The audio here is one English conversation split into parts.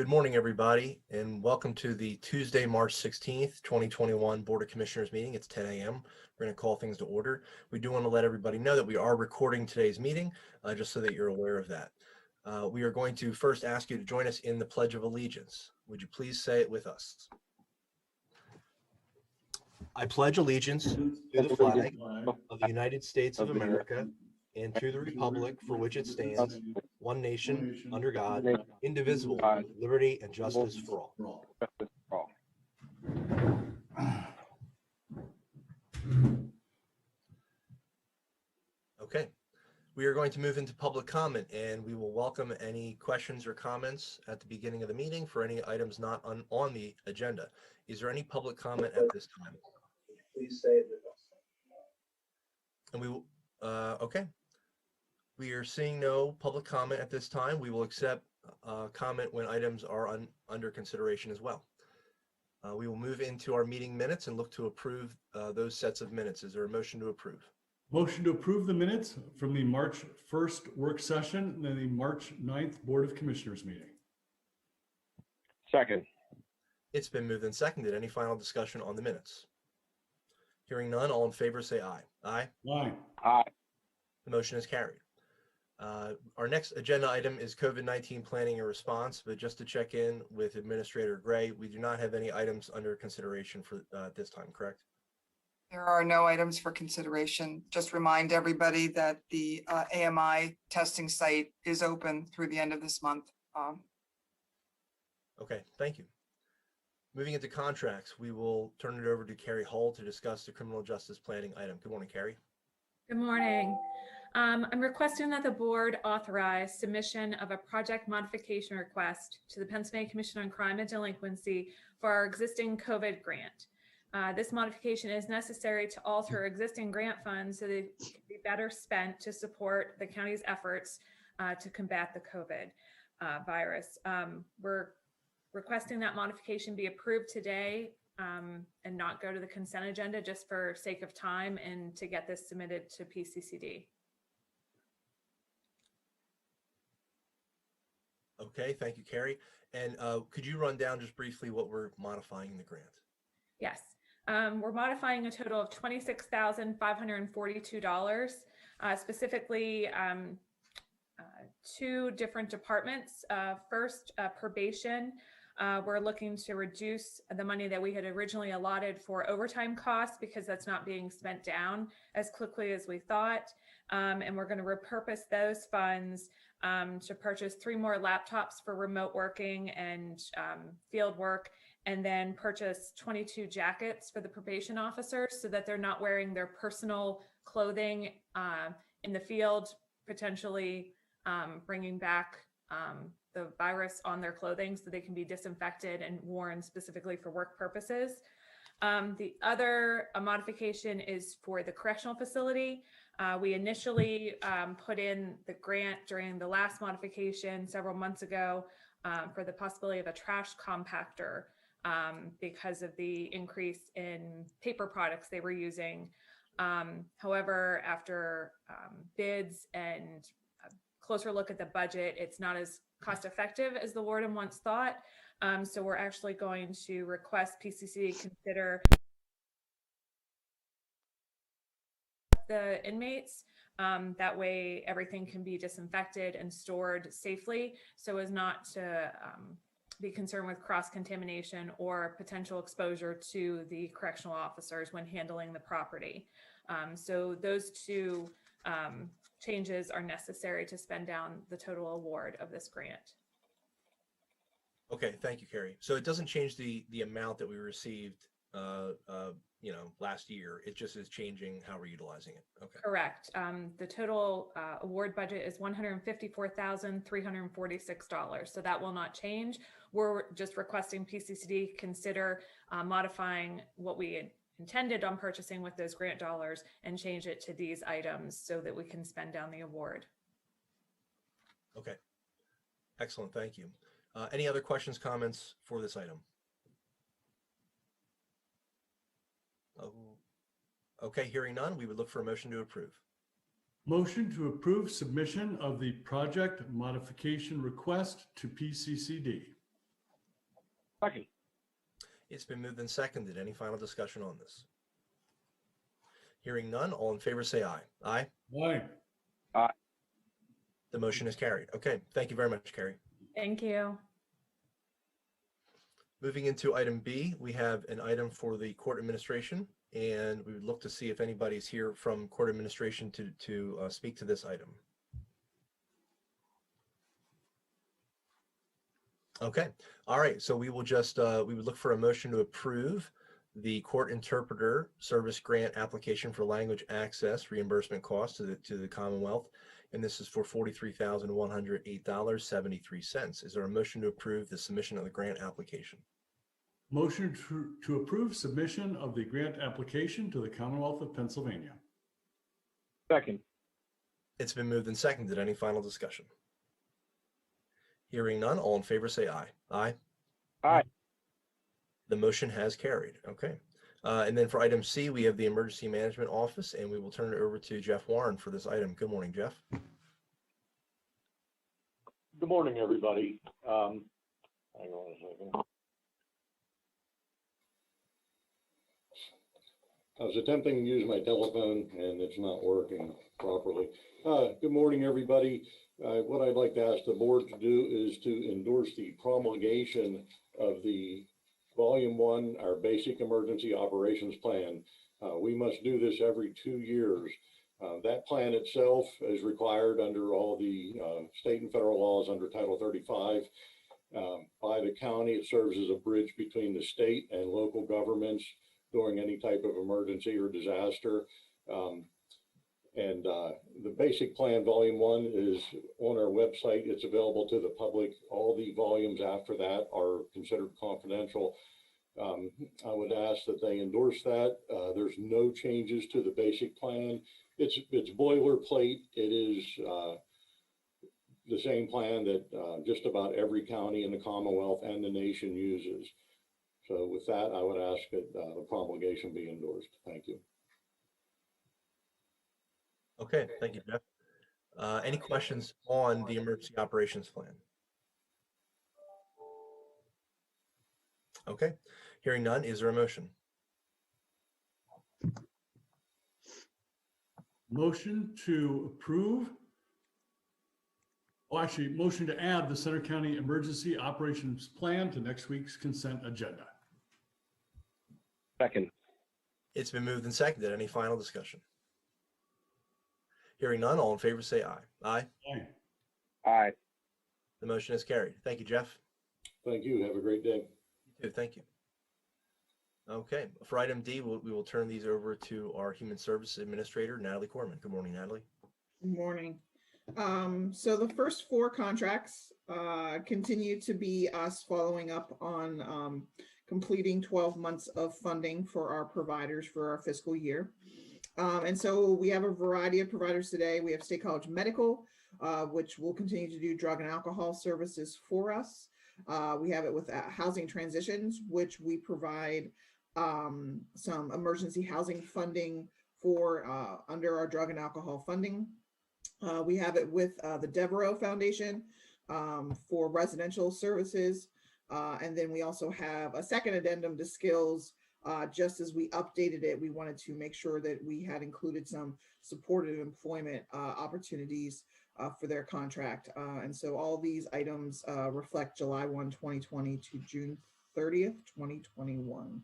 Good morning, everybody, and welcome to the Tuesday, March 16th, 2021 Board of Commissioners meeting. It's 10 a.m. We're going to call things to order. We do want to let everybody know that we are recording today's meeting, just so that you're aware of that. We are going to first ask you to join us in the Pledge of Allegiance. Would you please say it with us? I pledge allegiance to the flag of the United States of America and to the republic for which it stands, one nation, under God, indivisible, with liberty and justice for all. Okay, we are going to move into public comment, and we will welcome any questions or comments at the beginning of the meeting for any items not on the agenda. Is there any public comment at this time? Please say it with us. And we will, okay. We are seeing no public comment at this time. We will accept comment when items are under consideration as well. We will move into our meeting minutes and look to approve those sets of minutes. Is there a motion to approve? Motion to approve the minutes from the March 1st work session and then the March 9th Board of Commissioners meeting. Second. It's been moved and seconded. Any final discussion on the minutes? Hearing none, all in favor say aye. Aye. Aye. Aye. The motion is carried. Our next agenda item is COVID-19 planning and response, but just to check in with Administrator Gray, we do not have any items under consideration for this time, correct? There are no items for consideration. Just remind everybody that the AMI testing site is open through the end of this month. Okay, thank you. Moving into contracts, we will turn it over to Carrie Hull to discuss the criminal justice planning item. Good morning, Carrie. Good morning. I'm requesting that the board authorize submission of a project modification request to the Pennsylvania Commission on Crime and Delinquency for our existing COVID grant. This modification is necessary to alter existing grant funds so they can be better spent to support the county's efforts to combat the COVID virus. We're requesting that modification be approved today and not go to the consent agenda just for sake of time and to get this submitted to PCCD. Okay, thank you, Carrie. And could you run down just briefly what we're modifying in the grant? Yes, we're modifying a total of $26,542, specifically two different departments. First, probation. We're looking to reduce the money that we had originally allotted for overtime costs because that's not being spent down as quickly as we thought. And we're going to repurpose those funds to purchase 3 more laptops for remote working and field work, and then purchase 22 jackets for the probation officers so that they're not wearing their personal clothing in the field, potentially bringing back the virus on their clothing so they can be disinfected and worn specifically for work purposes. The other modification is for the correctional facility. We initially put in the grant during the last modification several months ago for the possibility of a trash compactor because of the increase in paper products they were using. However, after bids and a closer look at the budget, it's not as cost effective as the warden once thought. So we're actually going to request PCCD consider the inmates. That way everything can be disinfected and stored safely so as not to be concerned with cross-contamination or potential exposure to the correctional officers when handling the property. So those two changes are necessary to spend down the total award of this grant. Okay, thank you, Carrie. So it doesn't change the amount that we received last year. It just is changing how we're utilizing it. Okay. Correct. The total award budget is $154,346. So that will not change. We're just requesting PCCD consider modifying what we had intended on purchasing with those grant dollars and change it to these items so that we can spend down the award. Okay. Excellent. Thank you. Any other questions, comments for this item? Okay, hearing none, we would look for a motion to approve. Motion to approve submission of the project modification request to PCCD. Second. It's been moved and seconded. Any final discussion on this? Hearing none, all in favor say aye. Aye. Aye. The motion is carried. Okay, thank you very much, Carrie. Thank you. Moving into item B, we have an item for the court administration, and we would look to see if anybody's here from court administration to speak to this item. Okay, all right, so we will just, we would look for a motion to approve the court interpreter service grant application for language access reimbursement costs to the Commonwealth, and this is for $43,108.73. Is there a motion to approve the submission of the grant application? Motion to approve submission of the grant application to the Commonwealth of Pennsylvania. Second. It's been moved and seconded. Any final discussion? Hearing none, all in favor say aye. Aye. Aye. The motion has carried. Okay. And then for item C, we have the Emergency Management Office, and we will turn it over to Jeff Warren for this item. Good morning, Jeff. Good morning, everybody. Hang on a second. I was attempting to use my telephone and it's not working properly. Good morning, everybody. What I'd like to ask the board to do is to endorse the promulgation of the Volume 1, our Basic Emergency Operations Plan. We must do this every 2 years. That plan itself is required under all the state and federal laws under Title 35 by the county. It serves as a bridge between the state and local governments during any type of emergency or disaster. The basic plan, Volume 1, is on our website. It's available to the public. All the volumes after that are considered confidential. I would ask that they endorse that. There's no changes to the basic plan. It's boilerplate. It is the same plan that just about every county in the Commonwealth and the nation uses. So with that, I would ask that the promulgation be endorsed. Thank you. Okay, thank you, Jeff. Any questions on the Emergency Operations Plan? Okay, hearing none, is there a motion? Motion to approve. Oh, actually, motion to add the Center County Emergency Operations Plan to next week's consent agenda. Second. It's been moved and seconded. Any final discussion? Hearing none, all in favor say aye. Aye. Aye. Aye. The motion is carried. Thank you, Jeff. Thank you. Have a great day. You too. Thank you. Okay, for item D, we will turn these over to our Human Services Administrator, Natalie Corman. Good morning, Natalie. Good morning. So the first 4 contracts continue to be us following up on completing 12 months of funding for our providers for our fiscal year. And so we have a variety of providers today. We have State College Medical, which will continue to do drug and alcohol services for us. We have it with Housing Transitions, which we provide some emergency housing funding for under our drug and alcohol funding. We have it with the Devereaux Foundation for residential services. And then we also have a second addendum to skills. Just as we updated it, we wanted to make sure that we had included some supported employment opportunities for their contract. And so all these items reflect July 1, 2020 to June 30th, 2021.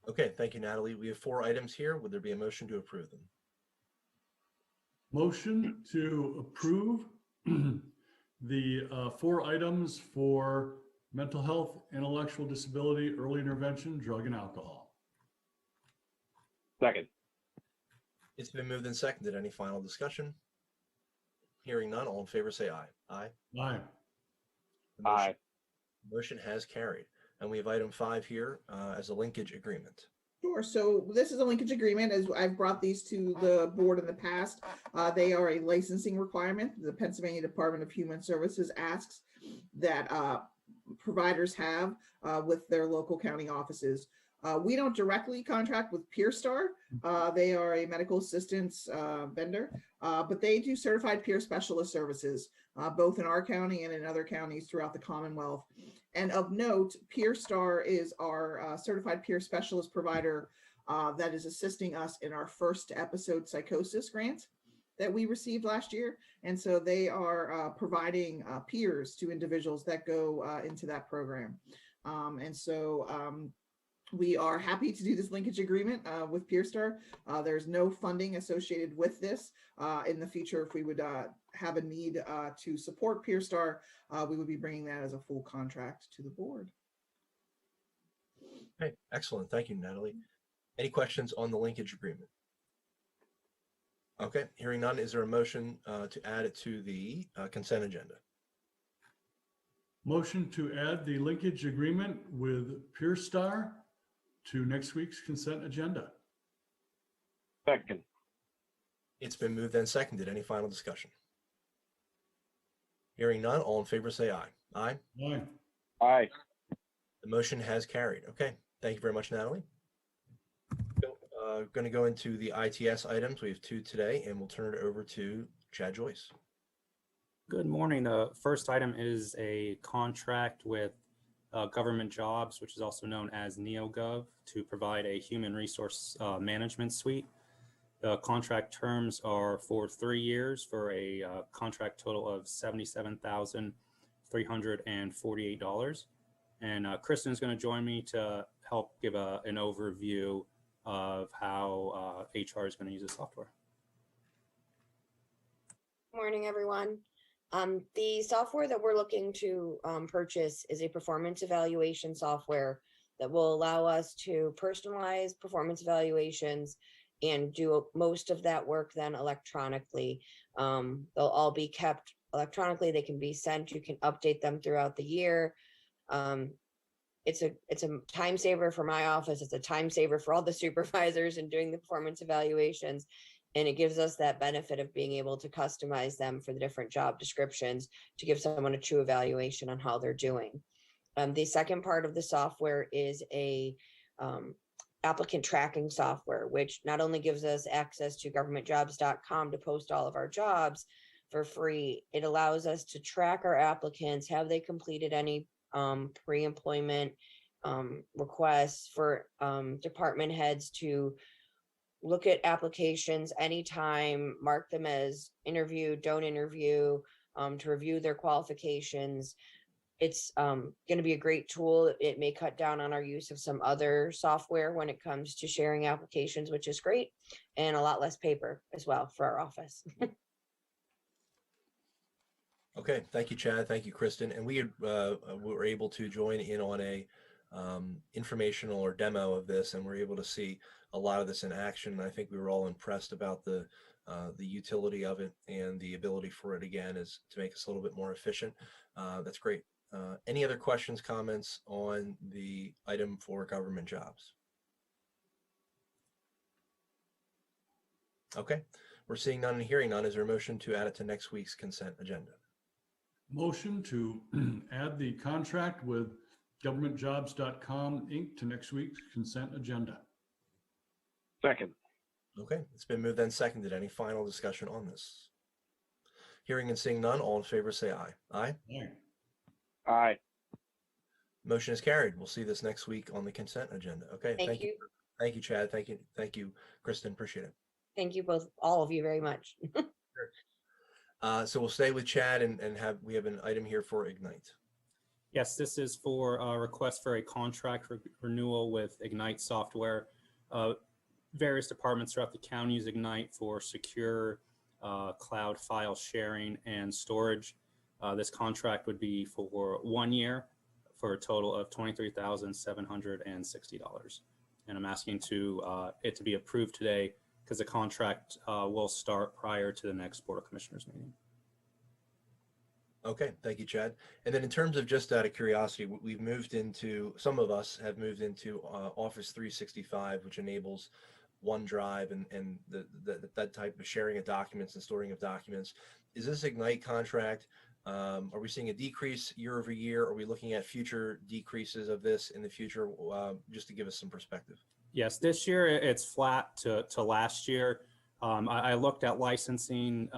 Okay, thank you, Natalie. We have 4 items here. Would there be a motion to approve them? Motion to approve the 4 items for mental health, intellectual disability, early intervention, drug and alcohol. Second. It's been moved and seconded. Any final discussion? Hearing none, all in favor say aye. Aye. Aye. Aye. Motion has carried. And we have item 5 here as a linkage agreement. Sure. So this is a linkage agreement. As I've brought these to the board in the past, they are a licensing requirement. The Pennsylvania Department of Human Services asks that providers have with their local county offices. We don't directly contract with PeerStar. They are a medical assistance vendor, but they do certified peer specialist services, both in our county and in other counties throughout the Commonwealth. And of note, PeerStar is our certified peer specialist provider that is assisting us in our first episode psychosis grant that we received last year. And so they are providing peers to individuals that go into that program. We are happy to do this linkage agreement with PeerStar. There's no funding associated with this. In the future, if we would have a need to support PeerStar, we would be bringing that as a full contract to the board. Okay, excellent. Thank you, Natalie. Any questions on the linkage agreement? Okay, hearing none, is there a motion to add it to the consent agenda? Motion to add the linkage agreement with PeerStar to next week's consent agenda. Second. It's been moved and seconded. Any final discussion? Hearing none, all in favor say aye. Aye. Aye. Aye. The motion has carried. Okay, thank you very much, Natalie. Going to go into the ITS items. We have 2 today, and we'll turn it over to Chad Joyce. Good morning. The first item is a contract with Government Jobs, which is also known as NeoGov, to provide a human resource management suite. The contract terms are for 3 years for a contract total of $77,348. And Kristen is going to join me to help give an overview of how HR is going to use the software. Morning, everyone. The software that we're looking to purchase is a performance evaluation software that will allow us to personalize performance evaluations and do most of that work then electronically. They'll all be kept electronically. They can be sent. You can update them throughout the year. It's a time saver for my office. It's a time saver for all the supervisors in doing the performance evaluations. And it gives us that benefit of being able to customize them for the different job descriptions to give someone a true evaluation on how they're doing. The second part of the software is a applicant tracking software, which not only gives us access to governmentjobs.com to post all of our jobs for free, it allows us to track our applicants. Have they completed any pre-employment requests for department heads to look at applications anytime, mark them as interview, don't interview, to review their qualifications. It's going to be a great tool. It may cut down on our use of some other software when it comes to sharing applications, which is great, and a lot less paper as well for our office. Okay, thank you, Chad. Thank you, Kristen. And we were able to join in on a informational or demo of this, and we're able to see a lot of this in action. And I think we were all impressed about the utility of it, and the ability for it again is to make us a little bit more efficient. That's great. Any other questions, comments on the item for government jobs? Okay, we're seeing none and hearing none. Is there a motion to add it to next week's consent agenda? Motion to add the contract with governmentjobs.com Inc. to next week's consent agenda. Second. Okay, it's been moved and seconded. Any final discussion on this? Hearing and seeing none, all in favor say aye. Aye. Aye. Aye. Motion is carried. We'll see this next week on the consent agenda. Okay, Thank you. Thank you, Chad. Thank you, Kristen. Appreciate it. Thank you both, all of you very much. So we'll stay with Chad and we have an item here for Ignite. Yes, this is for a request for a contract renewal with Ignite software. Various departments throughout the county use Ignite for secure cloud file sharing and storage. This contract would be for 1 year for a total of $23,760. And I'm asking it to be approved today because the contract will start prior to the next Board of Commissioners meeting. Okay, thank you, Chad. And then in terms of just out of curiosity, we've moved into, some of us have moved into Office 365, which enables OneDrive and that type of sharing of documents and storing of documents. Is this Ignite contract Are we seeing a decrease year over year? Are we looking at future decreases of this in the future? Just to give us some perspective. Yes, this year it's flat to last year. I looked at licensing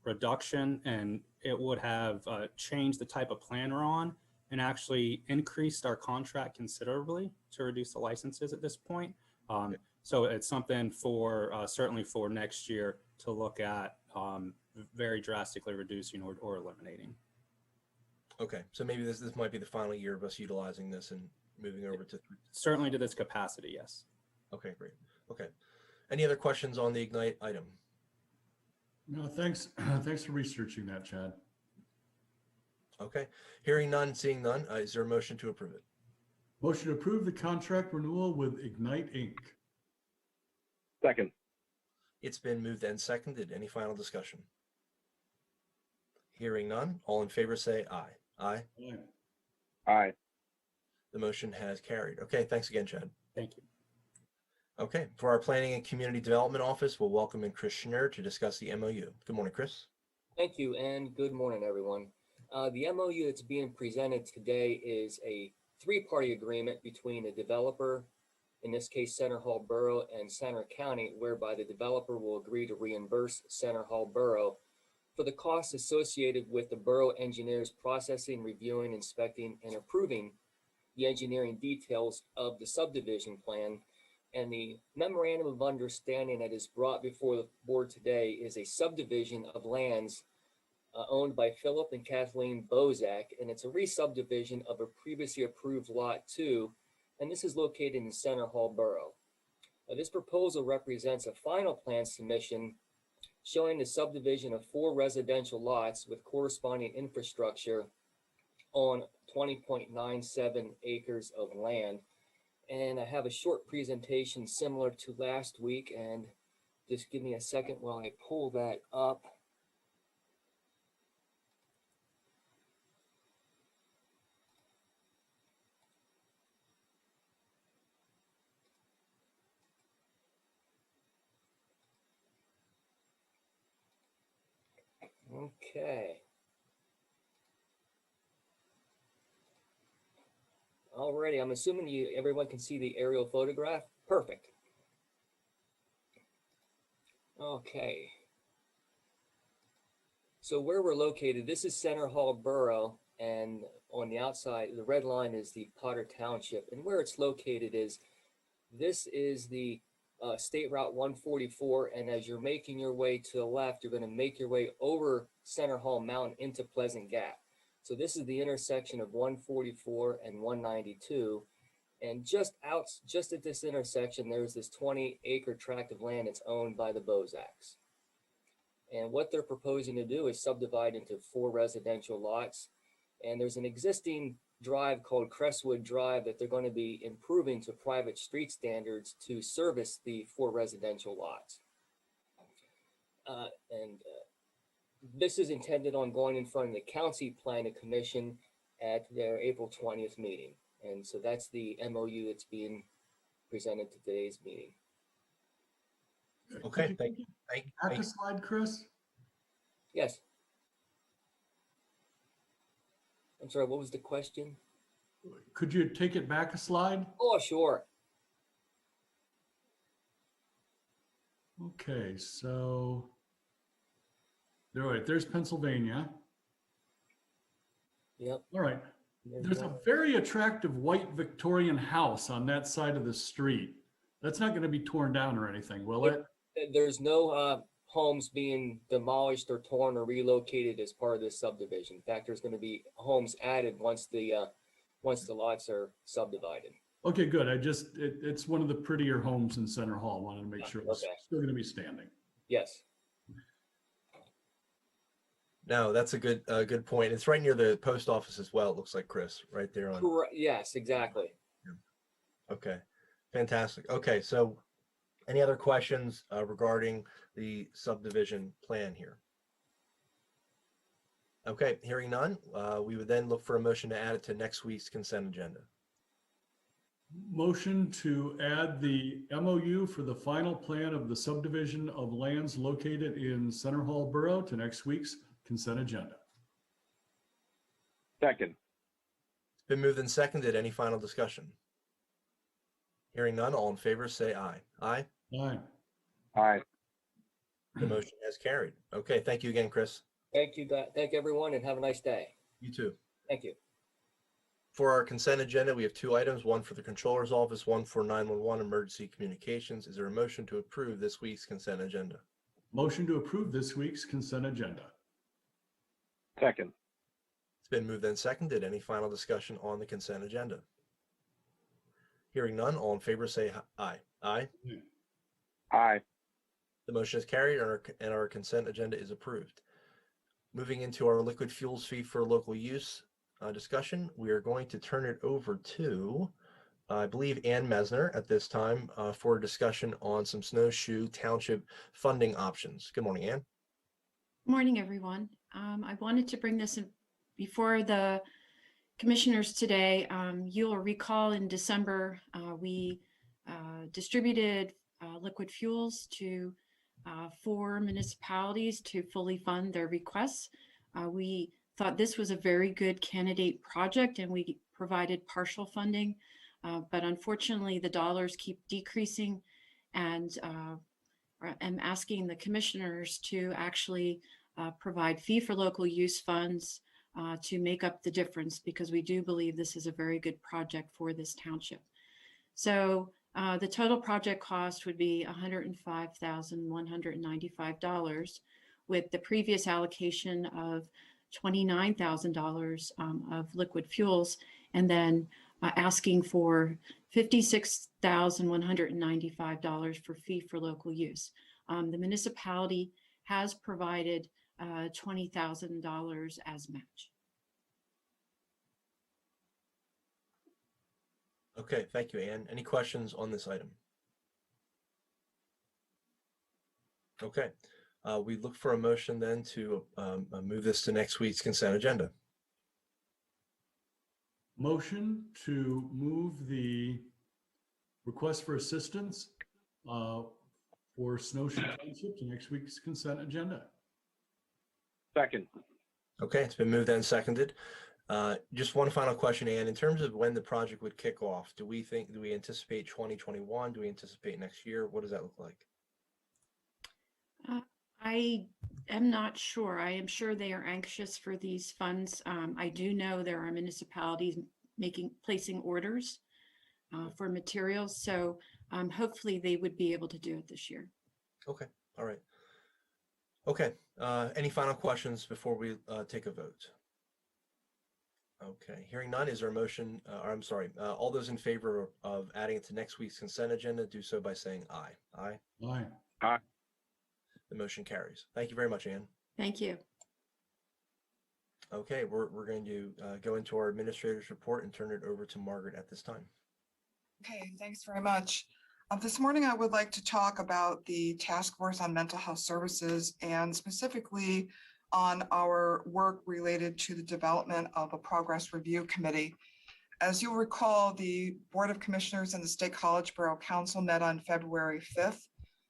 reduction, and it would have changed the type of plan we're on and actually increased our contract considerably to reduce the licenses at this point. So it's something for certainly for next year to look at very drastically reducing or eliminating. Okay, so maybe this might be the final year of us utilizing this and moving over to certainly to this capacity, yes. Okay, great. Okay. Any other questions on the Ignite item? No, thanks. Thanks for researching that, Chad. Okay. Hearing none, seeing none. Is there a motion to approve it? Motion to approve the contract renewal with Ignite Inc. Second. It's been moved and seconded. Any final discussion? Hearing none. All in favor say aye. Aye. Aye. Aye. The motion has carried. Okay, thanks again, Chad. Thank you. Okay, for our Planning and Community Development Office, we'll welcome in Chris Schnur to discuss the MOU. Good morning, Chris. Thank you, and good morning, everyone. The MOU that's being presented today is a three-party agreement between the developer, in this case Center Hall Borough, and Center County, whereby the developer will agree to reimburse Center Hall Borough for the costs associated with the borough engineers processing, reviewing, inspecting, and approving the engineering details of the subdivision plan. And the memorandum of understanding that is brought before the board today is a subdivision of lands owned by Philip and Kathleen Bozak, and it's a re-subdivision of a previously approved Lot 2, and this is located in Center Hall Borough. This proposal represents a final plan submission showing the subdivision of 4 residential lots with corresponding infrastructure on 20.97 acres of land. And I have a short presentation similar to last week, and just give me a second while I pull that up. Okay. Alrighty, I'm assuming everyone can see the aerial photograph. Perfect. Okay. So where we're located, this is Center Hall Borough, and on the outside, the red line is the Potter Township. And where it's located is, this is the State Route 144, and as you're making your way to the left, you're going to make your way over Center Hall Mountain into Pleasant Gap. So this is the intersection of 144 and 192, and just at this intersection, there's this 20-acre tract of land that's owned by the Bozaks. And what they're proposing to do is subdivide into 4 residential lots, and there's an existing drive called Crestwood Drive that they're going to be improving to private street standards to service the 4 residential lots. This is intended on going in front of the County Planning Commission at their April 20th meeting. And so that's the MOU that's being presented to today's meeting. Okay, thank you. Back a slide, Chris. Yes. I'm sorry, what was the question? Could you take it back a slide? Oh, sure. Okay, so there's Pennsylvania. Yep. All right. There's a very attractive white Victorian house on that side of the street. That's not going to be torn down or anything, will it? There's no homes being demolished or torn or relocated as part of this subdivision. In fact, there's going to be homes added once the lots are subdivided. Okay, good. It's one of the prettier homes in Center Hall. Wanted to make sure it was still going to be standing. Yes. No, that's a good point. It's right near the post office as well. It looks like, Chris, right there on. Correct. Yes, exactly. Okay, fantastic. Okay, so any other questions regarding the subdivision plan here? Okay, hearing none, we would then look for a motion to add it to next week's consent agenda. Motion to add the MOU for the final plan of the subdivision of lands located in Center Hall Borough to next week's consent agenda. Second. It's been moved and seconded. Any final discussion? Hearing none, all in favor say aye. Aye. Aye. Aye. The motion has carried. Okay, thank you again, Chris. Thank you, thank everyone, and have a nice day. You too. Thank you. For our consent agenda, we have two items, one for the Controller's Office, one for 911 Emergency Communications. Is there a motion to approve this week's consent agenda? Motion to approve this week's consent agenda. Second. It's been moved and seconded. Any final discussion on the consent agenda? Hearing none, all in favor say aye. Aye. Aye. The motion is carried and our consent agenda is approved. Moving into our liquid fuels fee for local use discussion, we are going to turn it over to, I believe, Ann Mesner at this time for a discussion on some Snowshoe Township funding options. Good morning, Ann. Morning, everyone. I wanted to bring this in before the commissioners today. You'll recall in December, we distributed liquid fuels to 4 municipalities to fully fund their requests. We thought this was a very good candidate project and we provided partial funding, but unfortunately the dollars keep decreasing, and I'm asking the commissioners to actually provide fee for local use funds to make up the difference, because we do believe this is a very good project for this township. So the total project cost would be $105,195 with the previous allocation of $29,000 of liquid fuels, and then asking for $56,195 for fee for local use. The municipality has provided $20,000 as match. Okay, thank you, Ann. Any questions on this item? Okay, we look for a motion then to move this to next week's consent agenda. Motion to move the request for assistance for Snowshoe Township to next week's consent agenda. Second. Okay, it's been moved and seconded. Just one final question, Ann. In terms of when the project would kick off, do we anticipate 2021? Do we anticipate next year? What does that look like? I am not sure. I am sure they are anxious for these funds. I do know there are municipalities placing orders for materials. So hopefully they would be able to do it this year. Okay, all right. Okay, any final questions before we take a vote? Okay, hearing none, is there a motion, I'm sorry, all those in favor of adding it to next week's consent agenda, do so by saying aye. Aye. Aye. Aye. The motion carries. Thank you very much, Ann. Thank you. Okay, we're going to go into our administrator's report and turn it over to Margaret at this time. Okay, thanks very much. This morning, I would like to talk about the Task Force on Mental Health Services, and specifically on our work related to the development of a progress review committee. As you'll recall, the Board of Commissioners and the State College Borough Council met on February 5th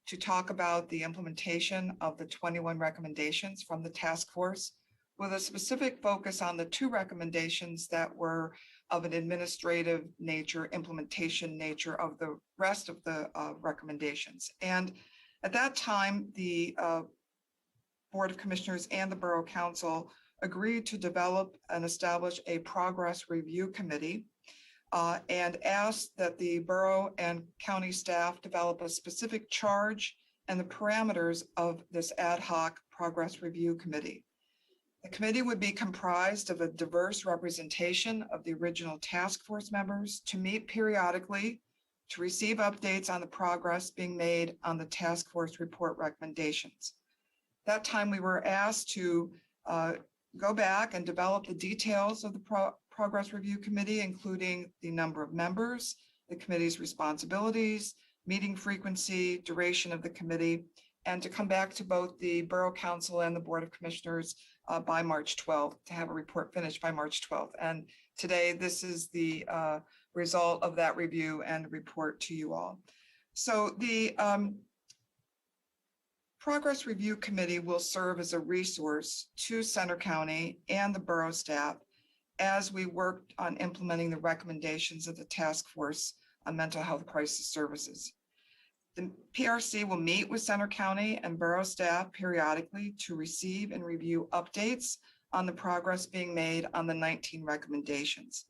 to talk about the implementation of the 21 recommendations from the task force, with a specific focus on the 2 recommendations that were of an administrative nature, implementation nature of the rest of the recommendations. And at that time, the Board of Commissioners and the Borough Council agreed to develop and establish a progress review committee and asked that the borough and county staff develop a specific charge and the parameters of this ad hoc progress review committee. The committee would be comprised of a diverse representation of the original task force members to meet periodically to receive updates on the progress being made on the task force report recommendations. That time we were asked to go back and develop the details of the progress review committee, including the number of members, the committee's responsibilities, meeting frequency, duration of the committee, and to come back to both the Borough Council and the Board of Commissioners by March 12th, to have a report finished by March 12th. And today, this is the result of that review and report to you all. So the Progress Review Committee will serve as a resource to Center County and the borough staff as we worked on implementing the recommendations of the Task Force on Mental Health Crisis Services. The PRC will meet with Center County and borough staff periodically to receive and review updates on the progress being made on the 19 recommendations.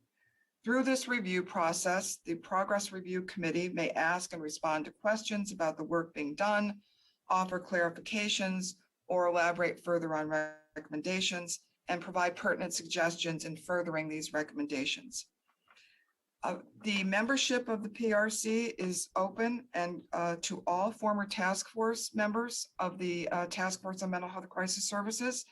Through this review process, the Progress Review Committee may ask and respond to questions about the work being done, offer clarifications, or elaborate further on recommendations, and provide pertinent suggestions in furthering these recommendations. The membership of the PRC is open and to all former task force members of the Task Force on Mental Health Crisis Services.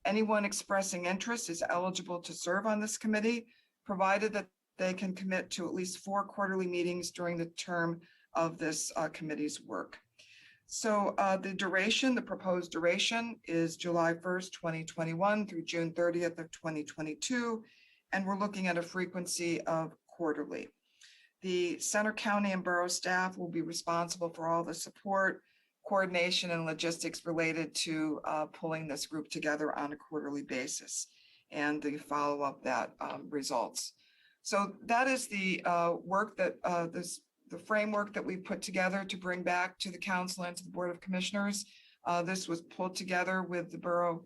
Anyone expressing interest is eligible to serve on this committee, provided that they can commit to at least 4 quarterly meetings during the term of this committee's work. So the proposed duration is July 1st, 2021 through June 30th of 2022. And we're looking at a frequency of quarterly. The Center County and borough staff will be responsible for all the support, coordination, and logistics related to pulling this group together on a quarterly basis and the follow-up that results. So that is the work that the framework that we put together to bring back to the council and to the Board of Commissioners. This was pulled together with the borough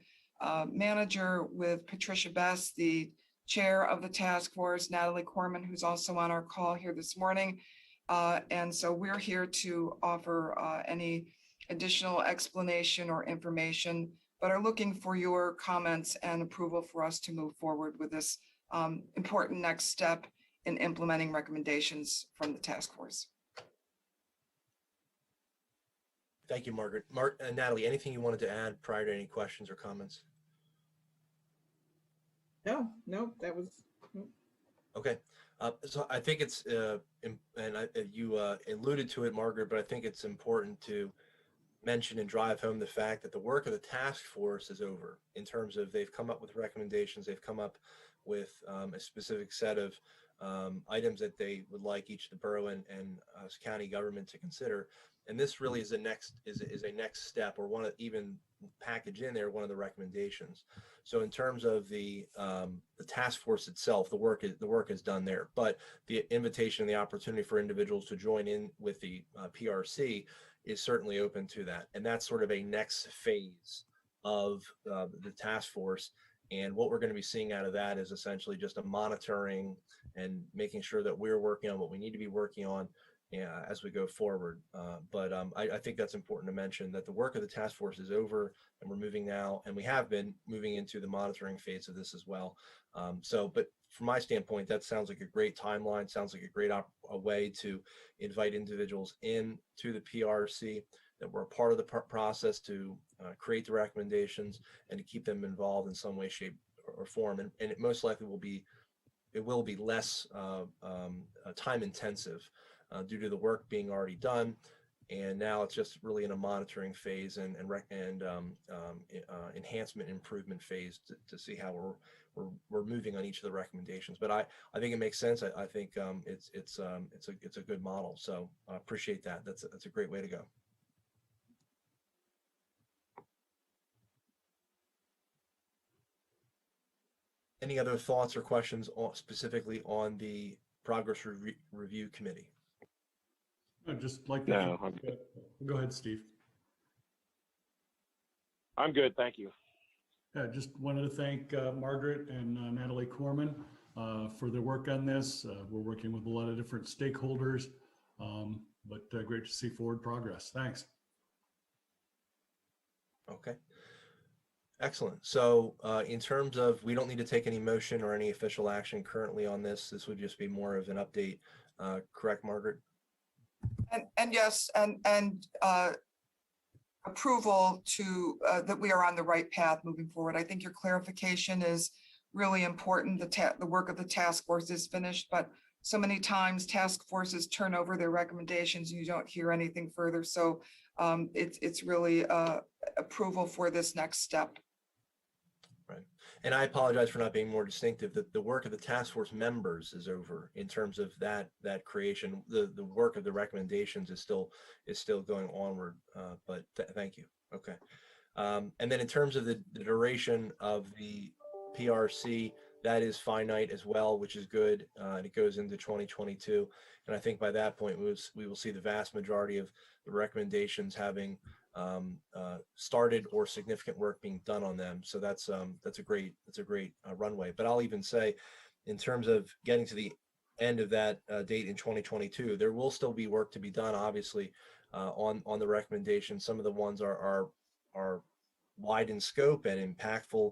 manager, with Patricia Best, the chair of the task force, Natalie Corman, who's also on our call here this morning. And so we're here to offer any additional explanation or information, but are looking for your comments and approval for us to move forward with this important next step in implementing recommendations from the task force. Thank you, Margaret. Natalie, anything you wanted to add prior to any questions or comments? No, that was. Okay. So I think it's, you alluded to it, Margaret, but I think it's important to mention and drive home the fact that the work of the task force is over, in terms of they've come up with recommendations, they've come up with a specific set of items that they would like each of the borough and county government to consider. And this really is a next step, or one of, even package in there, one of the recommendations. So in terms of the task force itself, the work is done there, but the invitation and the opportunity for individuals to join in with the PRC is certainly open to that. And that's sort of a next phase of the task force. And what we're going to be seeing out of that is essentially just a monitoring and making sure that we're working on what we need to be working on as we go forward. But I think that's important to mention, that the work of the task force is over, and we're moving now, and we have been moving into the monitoring phase of this as well. But from my standpoint, that sounds like a great timeline, sounds like a great a way to invite individuals in to the PRC, that we're a part of the process to create the recommendations and to keep them involved in some way, shape, or form. And it most likely will be less time intensive due to the work being already done. And now it's just really in a monitoring phase and enhancement improvement phase to see how we're moving on each of the recommendations. But I think it makes sense. I think it's a good model. So I appreciate that. That's a great way to go. Any other thoughts or questions specifically on the Progress Review Committee? I'd just like to. No, Go ahead, Steve. I'm good, thank you. Yeah, just wanted to thank Margaret and Natalie Corman for their work on this. We're working with a lot of different stakeholders, but great to see forward progress. Thanks. Okay. Excellent. So in terms of, we don't need to take any motion or any official action currently on this. This would just be more of an update. Correct, Margaret? And yes, and approval to that we are on the right path moving forward. I think your clarification is really important. The work of the task force is finished, but so many times task forces turn over their recommendations and you don't hear anything further. So it's really approval for this next step. Right. And I apologize for not being more distinctive. The work of the task force members is over in terms of that creation. The work of the recommendations is still going onward. But thank you. Okay. And then in terms of the duration of the PRC, that is finite as well, which is good. And it goes into 2022. And I think by that point, we will see the vast majority of the recommendations having started or significant work being done on them. So that's a great runway. But I'll even say, in terms of getting to the end of that date in 2022, there will still be work to be done, obviously, on the recommendations. Some of the ones are wide in scope and impactful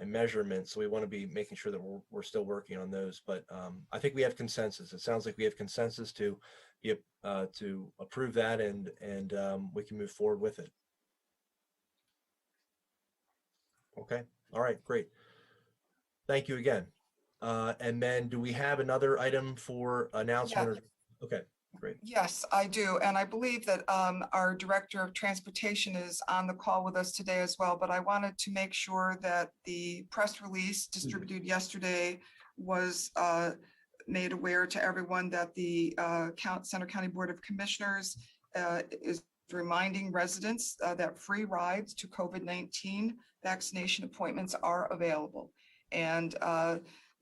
in measurement. So we want to be making sure that we're still working on those. But I think we have consensus. It sounds like we have consensus to approve that, and we can move forward with it. Okay. All right. Great. Thank you again. And then do we have another item for announcement? Yeah. Okay, great. Yes, I do. And I believe that our Director of Transportation is on the call with us today as well. But I wanted to make sure that the press release distributed yesterday was made aware to everyone that the Center County Board of Commissioners is reminding residents that free rides to COVID-19 vaccination appointments are available. And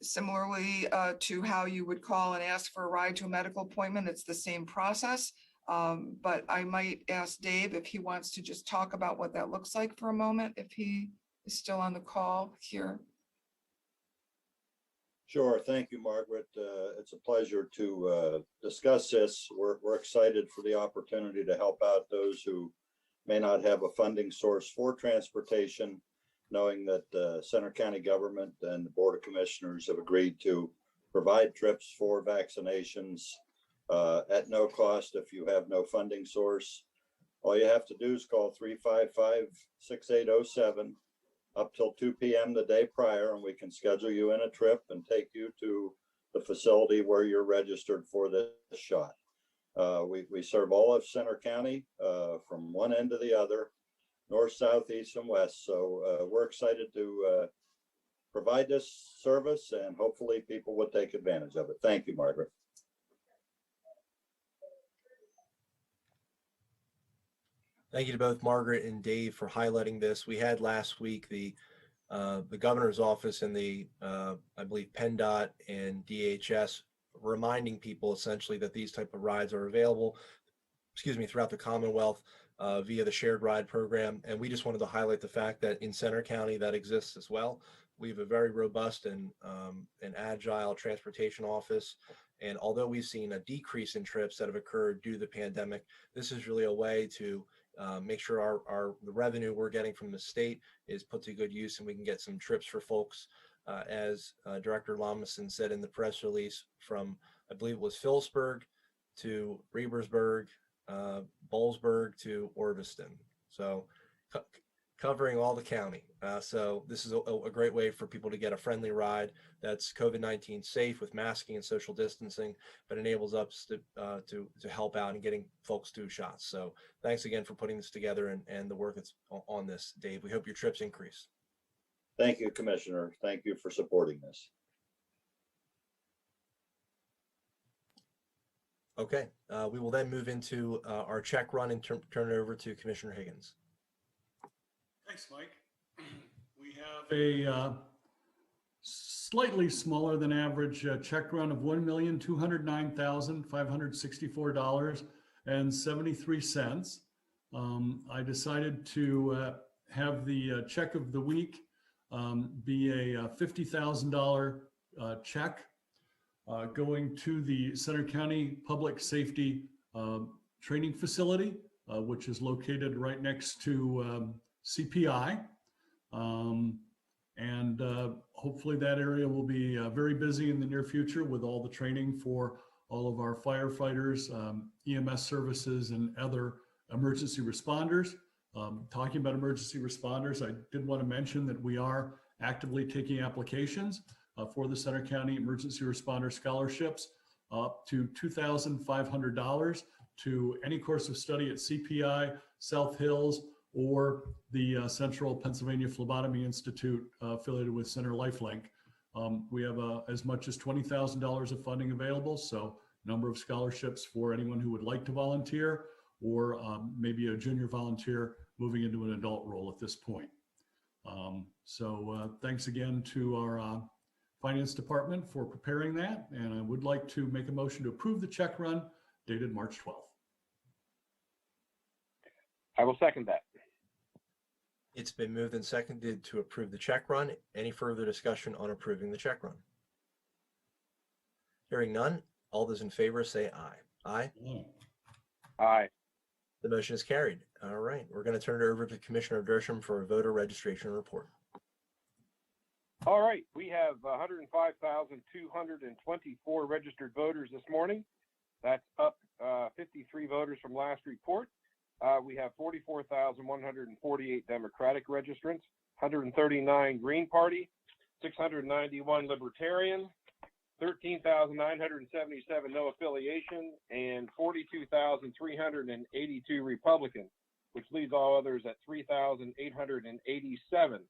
similarly to how you would call and ask for a ride to a medical appointment, it's the same process. But I might ask Dave if he wants to just talk about what that looks like for a moment, if he is still on the call here. Sure. Thank you, Margaret. It's a pleasure to discuss this. We're excited for the opportunity to help out those who may not have a funding source for transportation, knowing that Center County government and the Board of Commissioners have agreed to provide trips for vaccinations at no cost if you have no funding source. All you have to do is call 355-6807 up till 2 p.m. the day prior, and we can schedule you in a trip and take you to the facility where you're registered for this shot. We serve all of Center County from one end to the other, north, south, east, and west. So we're excited to provide this service, and hopefully people will take advantage of it. Thank you, Margaret. Thank you to both Margaret and Dave for highlighting this. We had last week the governor's office and the I believe PennDOT and DHS reminding people essentially that these type of rides are available, throughout the Commonwealth via the shared ride program. And we just wanted to highlight the fact that in Center County that exists as well. We have a very robust and agile transportation office. And although we've seen a decrease in trips that have occurred due to the pandemic, this is really a way to make sure the revenue we're getting from the state is put to good use, and we can get some trips for folks, as Director Lamison said in the press release, from, I believe it was Phillipsburg to Rebersburg, Boalsburg to Orviston. So covering all the county. So this is a great way for people to get a friendly ride that's COVID-19 safe with masking and social distancing, but enables us to help out in getting folks to shots. So thanks again for putting this together and the work that's on this, Dave. We hope your trips increase. Thank you, Commissioner. Thank you for supporting this. Okay, we will then move into our check run and turn it over to Commissioner Higgins. Thanks, Mike. We have a slightly smaller than average check run of $1,209,564.73. I decided to have the check of the week be a $50,000 check going to the Center County Public Safety Training Facility, which is located right next to CPI. And hopefully that area will be very busy in the near future with all the training for all of our firefighters, EMS services, and other emergency responders. Talking about emergency responders, I did want to mention that we are actively taking applications for the Center County Emergency Responder Scholarships up to $2,500 to any course of study at CPI, South Hills, or the Central Pennsylvania Phlebotomy Institute affiliated with Center Lifelink. We have as much as $20,000 of funding available, so number of scholarships for anyone who would like to volunteer, or maybe a junior volunteer moving into an adult role at this point. So thanks again to our Finance Department for preparing that. And I would like to make a motion to approve the check run dated March 12th. I will second that. It's been moved and seconded to approve the check run. Any further discussion on approving the check run? Hearing none, all those in favor say aye. Aye. Aye. The motion is carried. All right, we're going to turn it over to Commissioner Dersham for a voter registration report. All right, we have 105,224 registered voters this morning. That's up 53 voters from last report. We have 44,148 Democratic registrants, 139 Green Party, 691 Libertarian, 13,977 no affiliation, and 42,382 Republican, which leaves all others at 3,887.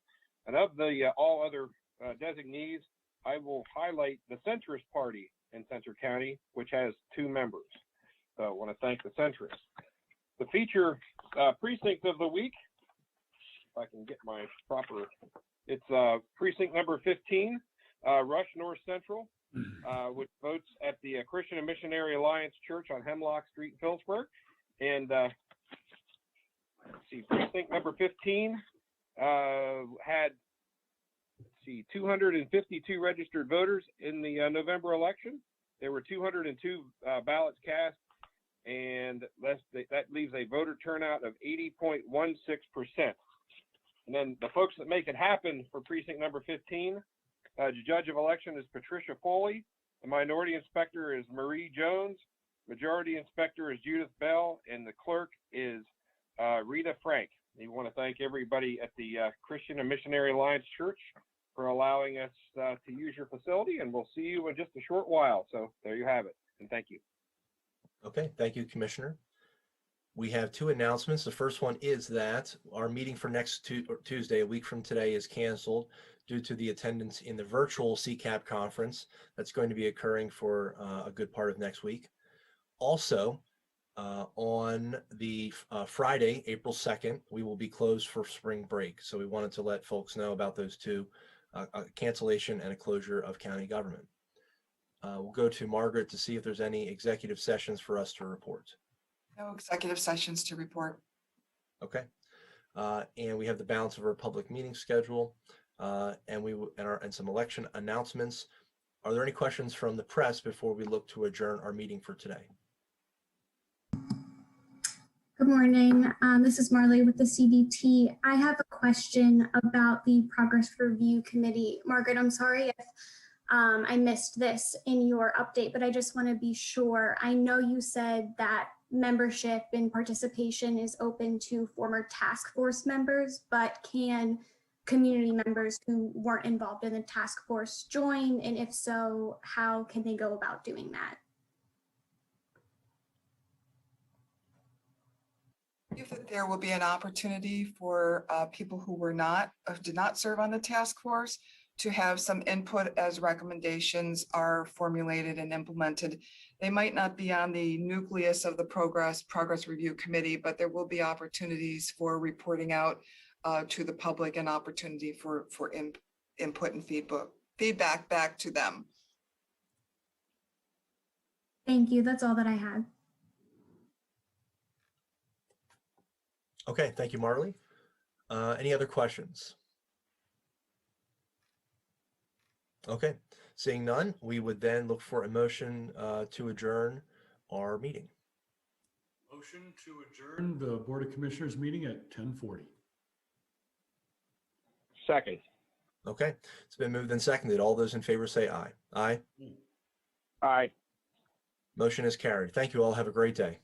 And of the all other designees, I will highlight the centrist party in Centre County, which has 2 members. So I want to thank the centrists. The feature precinct of the week, if I can get my proper, it's precinct number 15, Rush North Central, which votes at the Christian and Missionary Alliance Church on Hemlock Street in Phillipsburg. And let's see, precinct number 15 had 252 registered voters in the November election. There were 202 ballots cast, and that leaves a voter turnout of 80.16%. And then the folks that make it happen for precinct number 15, the judge of election is Patricia Foley. The minority inspector is Marie Jones. Majority inspector is Judith Bell, and the clerk is Rita Frank. We want to thank everybody at the Christian and Missionary Alliance Church for allowing us to use your facility, and we'll see you in just a short while. So there you have it, and thank you. Okay, thank you, Commissioner. We have 2 announcements. The first one is that our meeting for next Tuesday, a week from today, is canceled due to the attendance in the virtual CCAP conference that's going to be occurring for a good part of next week. Also, on the Friday, April 2nd, we will be closed for spring break. So we wanted to let folks know about those 2, a cancellation and a closure of county government. We'll go to Margaret to see if there's any executive sessions for us to report. No executive sessions to report. Okay. And we have the balance of our public meeting schedule and some election announcements. Are there any questions from the press before we look to adjourn our meeting for today? Good morning. This is Marley with the CDT. I have a question about the Progress Review Committee. Margaret, I'm sorry if I missed this in your update, but I just want to be sure. I know you said that membership and participation is open to former task force members, but can community members who weren't involved in the task force join? And if so, how can they go about doing that? If there will be an opportunity for people who did not serve on the task force to have some input as recommendations are formulated and implemented. They might not be on the nucleus of the Progress Review Committee, but there will be opportunities for reporting out to the public and opportunity for input and feedback back to them. Thank you. That's all that I had. Okay, thank you, Marley. Any other questions? Okay, seeing none, we would then look for a motion to adjourn our meeting. Motion to adjourn the Board of Commissioners meeting at 10:40. Second. Okay, it's been moved and seconded. All those in favor say aye. Aye. Aye. Motion is carried. Thank you all. Have a great day.